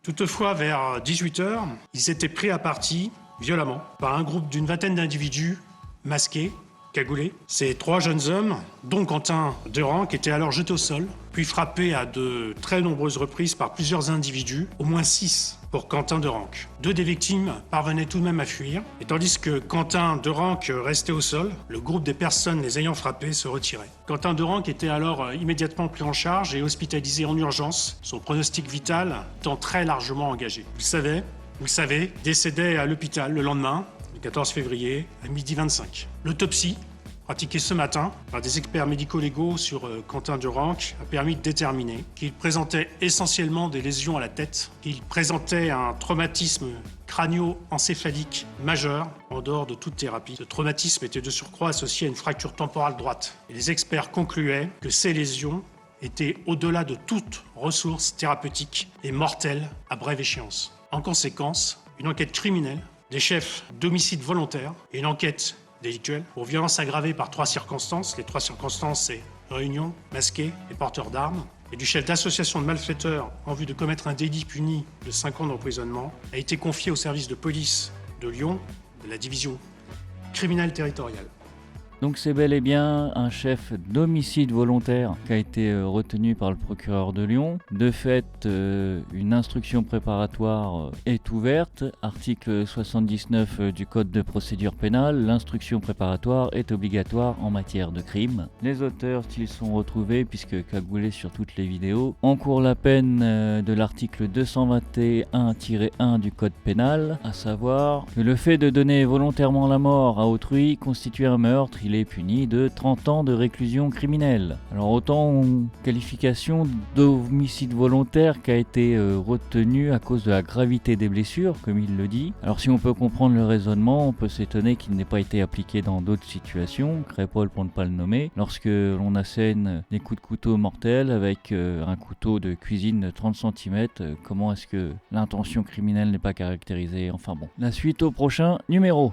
Toutefois, vers 18h, ils étaient pris à partie, violemment, par un groupe d'une vingtaine d'individus masqués, cagoulés. Ces 3 jeunes hommes, dont Quentin Derenque, étaient alors jetés au sol, puis frappés à de très nombreuses reprises par plusieurs individus, au moins 6 pour Quentin Derenque. 2 des victimes parvenaient tout de même à fuir, et tandis que Quentin Derenque restait au sol, le groupe des personnes les ayant frappés se retirait. Quentin Derenque était alors immédiatement pris en charge et hospitalisé en urgence, son pronostic vital étant très largement engagé. Vous le savez, décédait à l'hôpital le lendemain, le 14 février, à 12h25. L'autopsie, pratiquée ce matin par des experts médico-légaux sur Quentin Derenque, a permis de déterminer qu'il présentait essentiellement des lésions à la tête, qu'il présentait un traumatisme crânio-encéphalique majeur en dehors de toute thérapie. Ce traumatisme était de surcroît associé à une fracture temporale droite. Et les experts concluaient que ces lésions étaient au-delà de toute ressource thérapeutique et mortelles à brève échéance. En conséquence, une enquête criminelle, des chefs d'homicide volontaire et une enquête délictuelle pour violence aggravée par 3 circonstances. Les 3 circonstances, c'est réunion, masqué et porteur d'armes. Et du chef d'association de malfaiteurs en vue de commettre un délit puni de 5 ans d'emprisonnement a été confié au service de police de Lyon, de la division criminelle territoriale. Donc c'est bel et bien un chef d'homicide volontaire qui a été retenu par le procureur de Lyon. De fait, une instruction préparatoire est ouverte. Article 79 du Code de procédure pénale, l'instruction préparatoire est obligatoire en matière de crime. Les auteurs, s'ils sont retrouvés, puisque cagoulés sur toutes les vidéos, encourent la peine de l'article 221-1 du Code pénal, à savoir que le fait de donner volontairement la mort à autrui constitue un meurtre. Il est puni de 30 ans de réclusion criminelle. Alors autant qualification d'homicide volontaire qui a été retenu à cause de la gravité des blessures, comme il le dit. Alors si on peut comprendre le raisonnement, on peut s'étonner qu'il n'ait pas été appliqué dans d'autres situations, Crépol pour ne pas le nommer, lorsque l'on assène des coups de couteau mortels avec un couteau de cuisine de 30 cm, comment est-ce que l'intention criminelle n'est pas caractérisée? Enfin bon. La suite au prochain numéro.